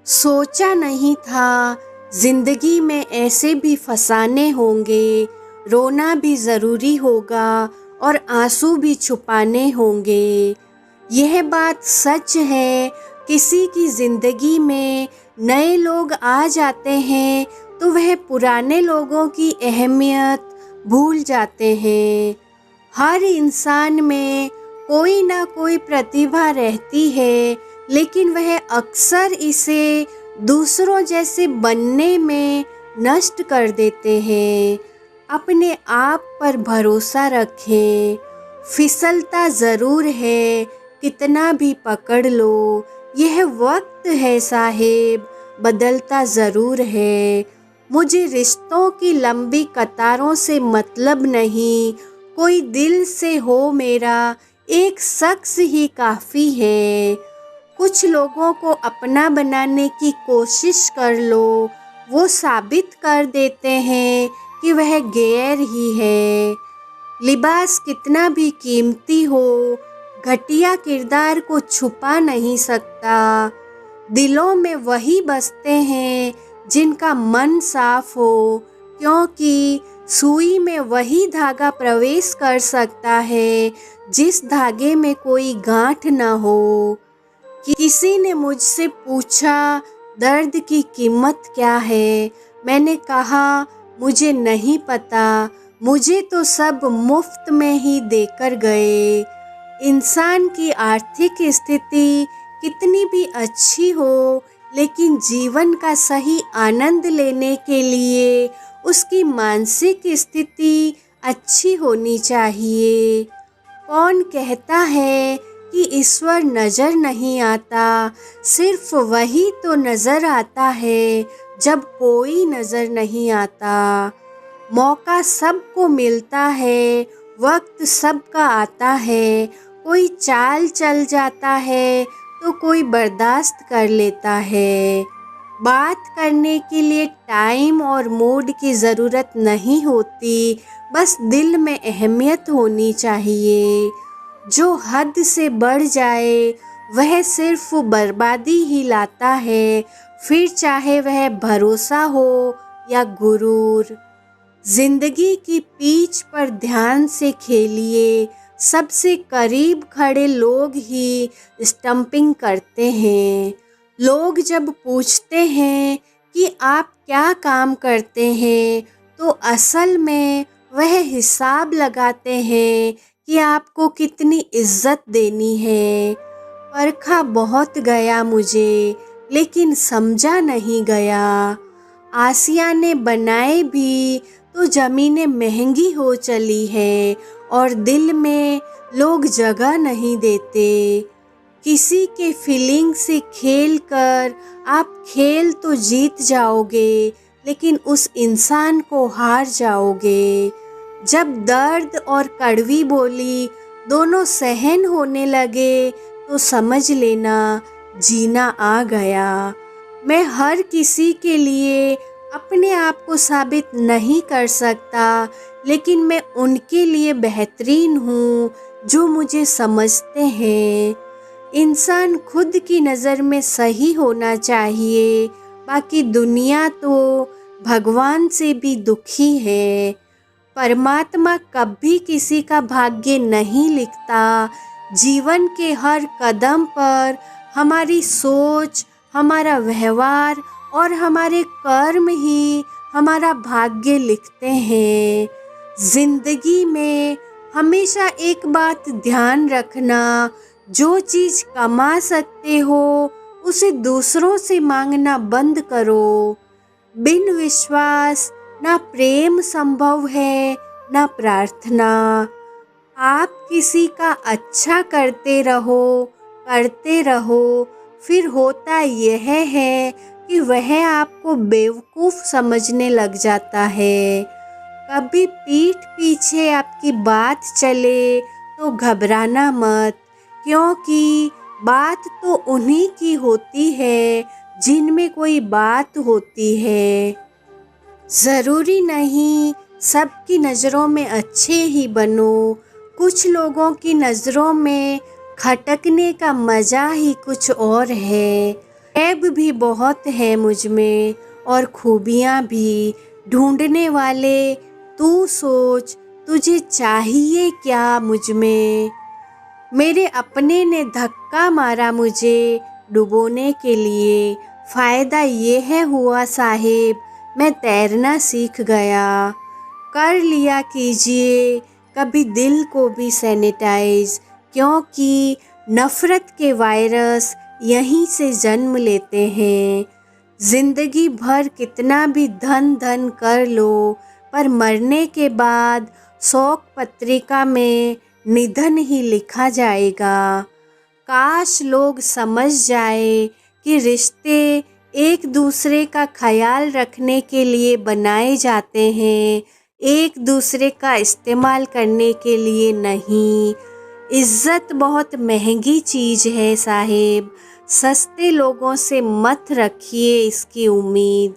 सोचा नहीं था जिंदगी में ऐसे भी फसाने होंगे, रोना भी ज़रूरी होगा और आंसू भी छुपाने होंगे। यह बात सच है, किसी की ज़िंदगी में नए लोग आ जाते हैं तो वह पुराने लोगों की अहमियत भूल जाते हैं। हर इंसान में कोई ना कोई प्रतिभा रहती है, लेकिन वह अक्सर इसे दूसरों जैसे बनने में नष्ट कर देते हैं। अपने आप पर भरोसा रखें। फिसलता ज़रूर है, कितना भी पकड़ लो। यह वक्त है साहिब, बदलता ज़रूर है। मुझे रिश्तों की लंबी कतारों से मतलब नहीं, कोई दिल से हो मेरा एक शख्स ही काफ़ी है। कुछ लोगों को अपना बनाने की कोशिश कर लो, वो साबित कर देते हैं कि वह गैर ही है। लिबास कितना भी कीमती हो, घटिया किरदार को छुपा नहीं सकता। दिलों में वही बसते हैं जिनका मन साफ हो, क्योंकि सुई में वही धागा प्रवेश कर सकता है जिस धागे में कोई गांठ न हो। किसी ने मुझसे पूछा दर्द की कीमत क्या है। मैंने कहा मुझे नहीं पता, मुझे तो सब मुफ्त में ही देकर गए। इंसान की आर्थिक स्थिति कितनी भी अच्छी हो, लेकिन जीवन का सही आनंद लेने के लिए उसकी मानसिक स्थिति अच्छी होनी चाहिए। कौन कहता है कि ईश्वर नज़र नहीं आता? सिर्फ वही तो नज़र आता है जब कोई नज़र नहीं आता। मौका सबको मिलता है, वक्त सबका आता है। कोई चाल चल जाता है तो कोई बर्दाश्त कर लेता है। बात करने के लिए टाइम और मूड की ज़रूरत नहीं होती, बस दिल में अहमियत होनी चाहिए। जो हद से बढ़ जाए वह सिर्फ बर्बादी ही लाता है, फिर चाहे वह भरोसा हो या गुरूर। जिंदगी की पीच पर ध्यान से खेलिए, सबसे करीब खड़े लोग ही स्टंपिंग करते हैं। लोग जब पूछते हैं कि आप क्या काम करते हैं, तो असल में वह हिसाब लगाते हैं कि आपको कितनी इज्जत देनी है। परखा बहुत गया मुझे, लेकिन समझा नहीं गया। आशियाने बनाए भी तो ज़मीनें महंगी हो चली है और दिल में लोग जगह नहीं देते। किसी के फीलिंग से खेल कर आप खेल तो जीत जाओगे, लेकिन उस इंसान को हार जाओगे। जब दर्द और कड़वी बोली दोनों सहन होने लगे तो समझ लेना जीना आ गया। मैं हर किसी के लिए अपने आप को साबित नहीं कर सकता, लेकिन मैं उनके लिए बेहतरीन हूँ जो मुझे समझते हैं। इंसान खुद की नज़र में सही होना चाहिए, बाकी दुनिया तो भगवान से भी दुखी है। परमात्मा कभी किसी का भाग्य नहीं लिखता। जीवन के हर कदम पर हमारी सोच, हमारा व्यवहार और हमारे कर्म ही हमारा भाग्य लिखते हैं। जिंदगी में हमेशा एक बात ध्यान रखना, जो चीज़ कमा सकते हो उसे दूसरों से मांगना बंद करो। बिन विश्वास ना प्रेम संभव है, ना प्रार्थना। आप किसी का अच्छा करते रहो, फिर होता यह है कि वह आपको बेवकूफ़ समझने लग जाता है। कभी पीठ पीछे आपकी बात चले तो घबराना मत, क्योंकि बात तो उन्हीं की होती है जिनमें कोई बात होती है। ज़रूरी नहीं सबकी नज़रों में अच्छे ही बनो, कुछ लोगों की नज़रों में खटकने का मज़ा ही कुछ और है। ऐब भी बहुत है मुझ में और खूबियाँ भी। ढूंढने वाले तू सोच, तुझे चाहिए क्या मुझ में। मेरे अपने ने धक्का मारा मुझे डुबोने के लिए। फ़ायदा ये है हुआ साहिब, मैं तैरना सीख गया। कर लिया कीजिए कभी दिल को भी सैनिटाइज, क्योंकि नफ़रत के वायरस यहीं से जन्म लेते हैं। ज़िंदगी भर कितना भी धन धन कर लो, पर मरने के बाद शोक पत्रिका में निधन ही लिखा जाएगा। काश लोग समझ जाए कि रिश्ते एक दूसरे का ख्याल रखने के लिए बनाए जाते हैं, एक दूसरे का इस्तेमाल करने के लिए नहीं। इज़्ज़त बहुत महंगी चीज़ है साहिब, सस्ते लोगों से मत रखिए इसकी उम्मीद।